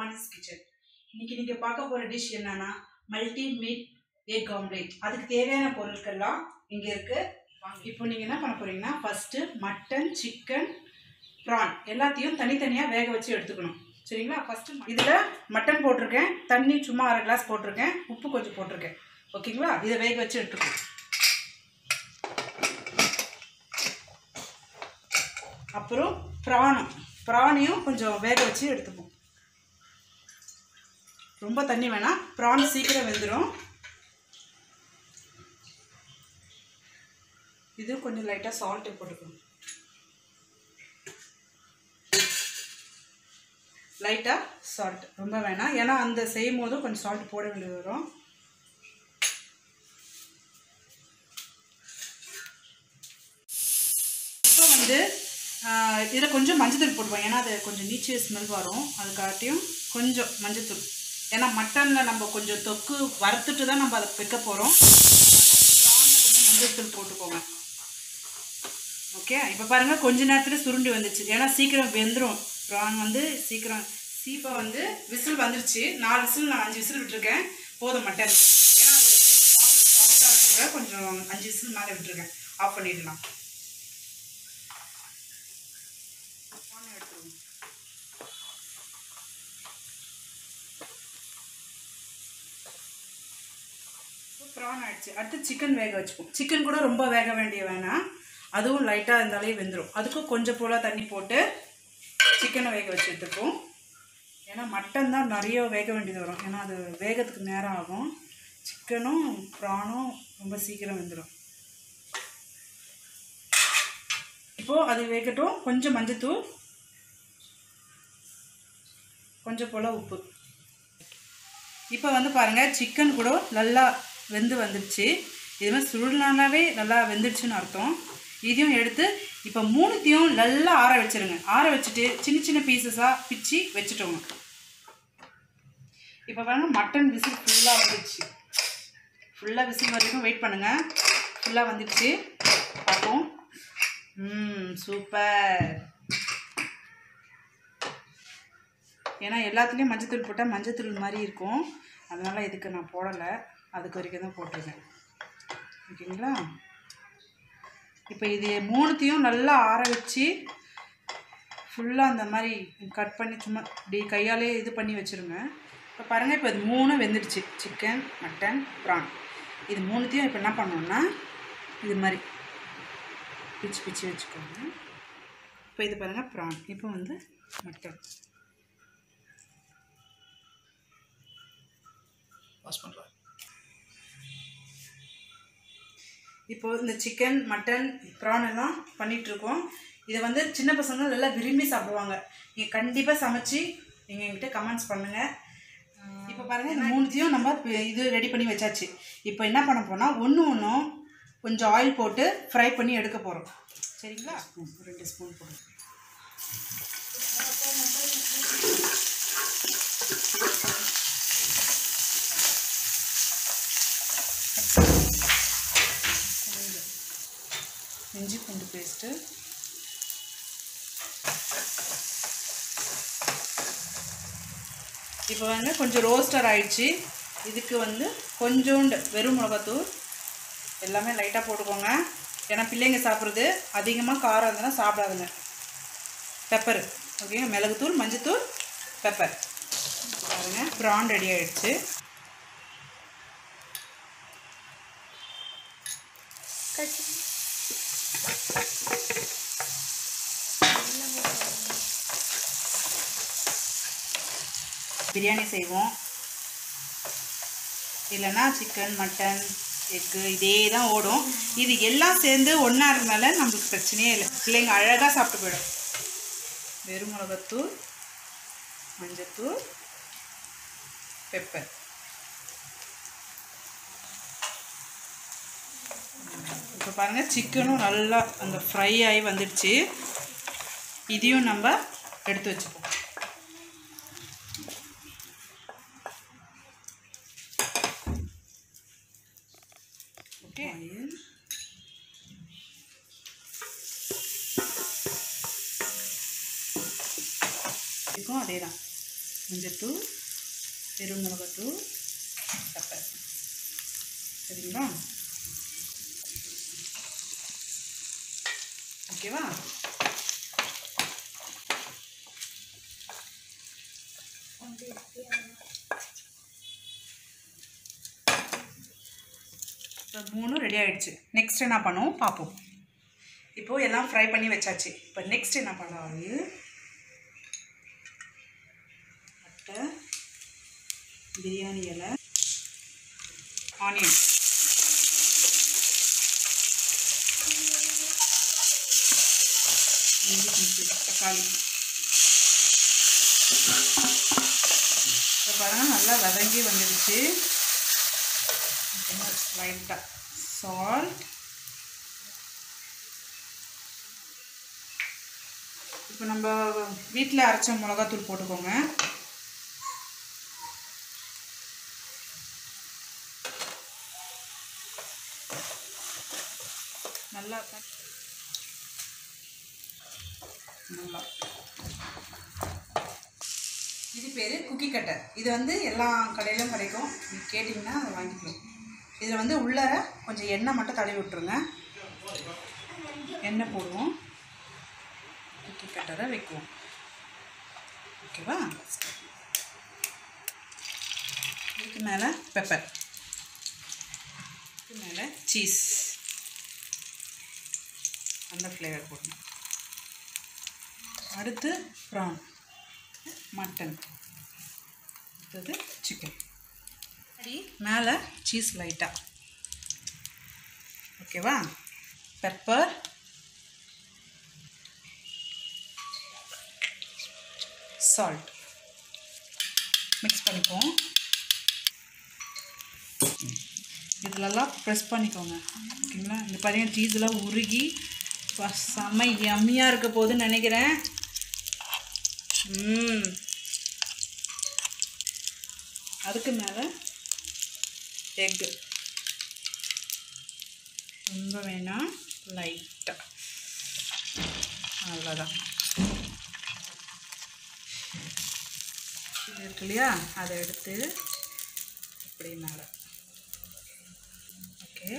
Vani's kitchen. இன்னைக்கு நீங்க பார்க்க போற டிஷ் என்னன்னா மல்டி மீட் எக் ஆம்லேட். அதுக்கு தேவையான பொருட்கள்லாம் இங்க இருக்கு. இப்போ நீங்க என்ன பண்ண போறீங்கன்னா ஃபர்ஸ்ட் மட்டன், சிக்கன், பிரான் எல்லாத்தையும் தனித்தனியா வேக வச்சு எடுத்துக்கணும். சரிங்களா? ஃபர்ஸ்ட் இதுல மட்டன் போட்டிருக்கேன், தண்ணி சும்மா 1/2 கிளாஸ் போட்டிருக்கேன், உப்பு கொஞ்சம் போட்டிருக்கேன். ஓகேங்களா? இதை வேக வச்சு எடுத்துக்கணும். அப்புறம் பிரானையும் கொஞ்சம் வேக வச்சு எடுத்துப்போம். ரொம்ப தண்ணி வேணாம், பிரான் சீக்கிரம் வெந்துடும். இது கொஞ்சம் லைட்டாக சால்ட்டு போட்டுக்கணும். லைட்டாக சால்ட், ரொம்ப வேணாம், ஏன்னா அந்த செய்யும் போதும் கொஞ்சம் சால்ட் போட வேண்டியது வரும். இப்போ வந்து இதில் கொஞ்சம் மஞ்சத்தூள் போடுவோம், ஏன்னா அது கொஞ்சம் நீச்சு ஸ்மெல் வரும். அதுக்காட்டியும் கொஞ்சம் மஞ்சத்தூள், ஏன்னா மட்டனில் நம்ம கொஞ்சம் தொக்கு வறுத்துட்டு தான் நம்ம அதை வைக்க போகிறோம். கொஞ்சம் மஞ்சத்தூள் போட்டுக்கோங்க. ஓகே, இப்போ பாருங்கள் கொஞ்ச நேரத்தில் சுருண்டி வந்துச்சு, ஏன்னா சீக்கிரம் வெந்துடும். ப்ரான் வந்து சீக்கிரம் சீப்பை வந்து விசில் வந்துருச்சு. 4 விசில், நான் 5 விசில் விட்டுருக்கேன், போதும் மட்டன். ஏன்னா அது சாஃப்டாக இருக்கிற கொஞ்சம் 5 விசில் மேலே விட்டுருக்கேன். ஆஃப் பண்ணிடலாம். ப்ரான் ஆயிடுச்சு. அடுத்து சிக்கன் வேக வச்சுப்போம். சிக்கன் கூட ரொம்ப வேக வேண்டிய வேணாம், அதுவும் லைட்டாக இருந்தாலே வெந்துடும். அதுக்கும் கொஞ்சம் போல் தண்ணி போட்டு சிக்கனை வேக வச்சு எடுத்துப்போம். ஏன்னா மட்டன் தான் நிறைய வேக வேண்டியது வரும், ஏன்னா அது வேகத்துக்கு நேரம் ஆகும். சிக்கனும் ப்ரானும் ரொம்ப சீக்கிரம் வெந்துடும். இப்போது அது வேகட்டும். கொஞ்சம் மஞ்சத்தூள், கொஞ்சம் போல் உப்பு. இப்போ வந்து பாருங்கள் சிக்கன் கூட நல்லா வெந்து வந்துடுச்சு. இது மாதிரி சுருளானாவே நல்லா வெந்துடுச்சுன்னு அர்த்தம். இதையும் எடுத்து இப்போ 3த்தையும் நல்லா ஆற வச்சுருங்க. ஆற வச்சுட்டு சின்ன சின்ன பீசஸாக பிச்சு வச்சுட்டோங்க. இப்போ பாருங்கள் மட்டன் விசில் ஃபுல்லாக வந்துடுச்சு. ஃபுல்லாக விசில் வரைக்கும் வெயிட் பண்ணுங்கள். ஃபுல்லாக வந்துடுச்சு, பார்ப்போம். சூப்பர். ஏன்னா எல்லாத்துலேயும் மஞ்சத்தூள் போட்டால் மஞ்சத்தூள் மாதிரி இருக்கும், அதனால் இதுக்கு நான் போடலை, அதுக்கு வரைக்கும் தான் போட்டிருக்கேன். ஓகேங்களா? இப்போ இது 3த்தையும் நல்லா ஆற வச்சு ஃபுல்லாக அந்த மாதிரி கட் பண்ணி சும்மா இப்படி கையாலே இது பண்ணி வச்சுருங்க. இப்போ பாருங்கள், இப்போ இது 3 வெந்துடுச்சு. Chicken, mutton, prawn. இது 3த்தையும் இப்போ என்ன பண்ணோன்னா இது மாதிரி பிச்சு பிச்சு வச்சுக்கோங்க. இப்போ இது பாருங்கள் ப்ரான். இப்போ வந்து மட்டன் வாஷ் பண்ணுறேன். இப்போ இந்த சிக்கன், மட்டன், ப்ரான் எல்லாம் பண்ணிகிட்ருக்கோம். இதை வந்து சின்ன பசங்க நல்லா விரும்பி சாப்பிடுவாங்க. நீங்கள் கண்டிப்பாக சமைச்சு நீங்கள் என்கிட்ட கமெண்ட்ஸ் பண்ணுங்கள். இப்போ பாருங்கள், இந்த 3த்தையும் நம்ம இது ரெடி பண்ணி வச்சாச்சு. இப்போ என்ன பண்ண போனால் ஒன்றும் கொஞ்சம் ஆயில் போட்டு ஃப்ரை பண்ணி எடுக்க போகிறோம். சரிங்களா? 2 ஸ்பூன் போடுறோம். இஞ்சி பூண்டு பேஸ்ட்டு, இப்போ வந்து கொஞ்சம் ரோஸ்டர் ஆயிடுச்சு. இதுக்கு வந்து கொஞ்சோண்டு வெறும் மிளகாத்தூள் எல்லாமே லைட்டாக போட்டுக்கோங்க, ஏன்னா பிள்ளைங்க சாப்பிட்றது அதிகமாக காரம் இருந்தால் சாப்பிடாதுங்க. பெப்பர், ஓகே, மிளகுத்தூள், மஞ்சத்தூள், பெப்பர். பாருங்க, ப்ரான் ரெடி ஆகிடுச்சு. பிரியாணி செய்வோம், இல்லைன்னா சிக்கன், மட்டன், எக்கு இதே தான் ஓடும். இது எல்லாம் சேர்ந்து ஒன்றா இருந்தால நம்மளுக்கு பிரச்சனையே இல்லை, பிள்ளைங்க அழகாக சாப்பிட்டு போயிடும். வெறும் மிளகாத்தூள், மஞ்சத்தூள், பெப்பர். இப்போ பாருங்கள் சிக்கனும் நல்லா அந்த ஃப்ரை ஆகி வந்துடுச்சு. இதையும் நம்ம எடுத்து வச்சுப்போம். ஓகே, இதுக்கும் அதே தான். மஞ்சத்தூள், பெருமிளகாத்தூள், பெப்பர். சரிங்களா? ஓகேவா? இப்போ 3 ரெடி ஆகிடுச்சு. நெக்ஸ்ட் என்ன பண்ணுவோம் பார்ப்போம். இப்போது எல்லாம் ஃப்ரை பண்ணி வச்சாச்சு. இப்போ நெக்ஸ்ட் என்ன பண்ணலாம், பட்டை, பிரியாணி இலை, ஆனியன், தக்காளி. இப்போ பாருங்கள் நல்லா வதங்கி வந்துடுச்சு. லைட்டாக சால்ட். இப்போ நம்ம வீட்டில் அரைச்ச மிளகாத்தூள் போட்டுக்கோங்க. நல்லா நல்லா இது பேர் குக்கி கட்டர். இது வந்து எல்லா கடையிலும் கிடைக்கும். நீங்கள் கேட்டிங்கன்னா அதை வாங்கிக்கலாம். இதில் வந்து உள்ளார கொஞ்சம் எண்ணெய் மட்டும் தடவி விட்டுருங்க. எண்ணெய் போடுவோம், குக்கி கட்டரை வைக்குவோம். ஓகேவா? இதுக்கு மேலே பெப்பர், இதுக்கு மேலே சீஸ், அந்த ஃப்ளேவர் போடணும். அடுத்து ப்ரான், மட்டன், அடுத்தது சிக்கன். சரி, மேலே சீஸ் லைட்டாக. ஓகேவா? பெப்பர், சால்ட் மிக்ஸ் பண்ணிப்போம். இதிலெல்லாம் ப்ரெஸ் பண்ணிக்கோங்க. ஓகேங்களா? இந்த பாருங்கள் சீஸ்லாம் உருகி செம்ம யம்மியாக இருக்க போகுதுன்னு நினைக்கிறேன். அதுக்கு மேலே எக்கு ரொம்ப வேணாம், லைட்டாக, அவ்வளோதான். இது இருக்கு இல்லையா, அதை எடுத்து இப்படி மேலே. ஓகே,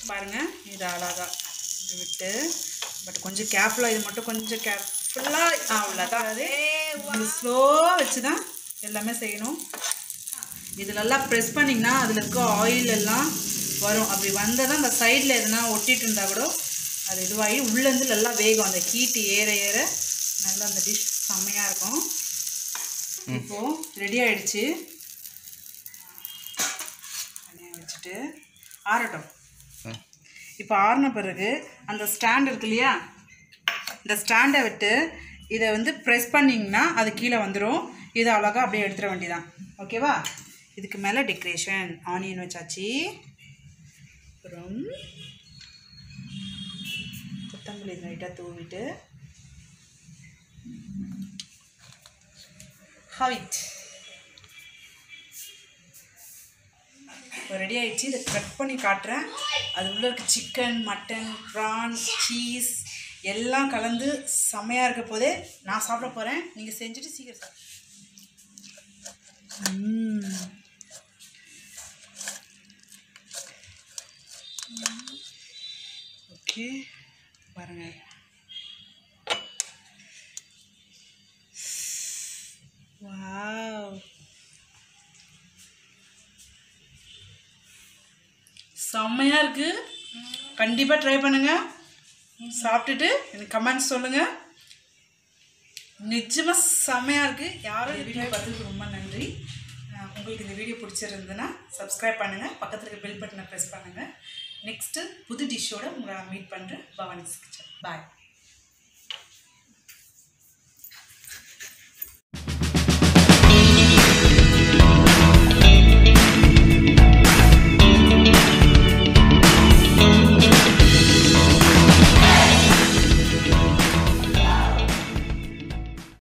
பாருங்கள் இது அழகாக இது விட்டு, பட் கொஞ்சம் கேர்ஃபுல்லாக, இது மட்டும் கொஞ்சம் கேர்ஃபுல்லாக. அவ்வளோதான். அதே ஸ்லோவாக வச்சு தான் எல்லாமே செய்யணும். இது நல்லா ப்ரெஸ் பண்ணிங்கன்னா அதில் இருக்க ஆயில் எல்லாம் வரும். அப்படி வந்தால் தான் அந்த சைடில் எதுனா ஒட்டிகிட்டு இருந்தால் கூட அது இதுவாகி உள்ளேருந்து நல்லா வேகும். அந்த ஹீட்டு ஏற ஏற நல்லா அந்த டிஷ் செம்மையாக இருக்கும். இப்போது ரெடி ஆகிடுச்சு. தனியாக வச்சுட்டு ஆறட்டும். இப்போ ஆறின பிறகு அந்த ஸ்டாண்ட் இருக்கு இல்லையா, இந்த ஸ்டாண்டை விட்டு இதை வந்து ப்ரெஸ் பண்ணிங்கன்னா அது கீழே வந்துடும். இதை அழகாக அப்படியே எடுத்துட வேண்டியதான். ஓகேவா? இதுக்கு மேலே டெக்கரேஷன் ஆனியன் வச்சாச்சு. அப்புறம் கொத்தமல்லி லைட்டாக தூவிட்டு ஹவிட். இப்போ ரெடி ஆகிடுச்சு. இதை கட் பண்ணி காட்டுறேன். அது உள்ளே இருக்க சிக்கன், மட்டன், ப்ரான், சீஸ் எல்லாம் கலந்து செம்மையாக இருக்க போதே நான் சாப்பிட போகிறேன். நீங்கள் செஞ்சுட்டு சீக்கிரம் சாப்பிடு. ஓகே, பாருங்கள். வாவ், செம்மையாக இருக்குது. கண்டிப்பாக ட்ரை பண்ணுங்கள். சாப்பிட்டுட்டு எனக்கு கமெண்ட்ஸ் சொல்லுங்கள். நிச்சயமாக செம்மையாக இருக்குது. யாரும் இந்த வீடியோ பார்த்துக்கு ரொம்ப நன்றி. உங்களுக்கு இந்த வீடியோ பிடிச்சிருந்ததுன்னா சப்ஸ்கிரைப் பண்ணுங்கள், பக்கத்தில் இருக்க பெல் பட்டனை ப்ரெஸ் பண்ணுங்கள். நெக்ஸ்ட்டு புது டிஷ்ஷோடு உங்களை மீட் பண்ணுறேன். பவானிஸ் கிச்சன். பாய்.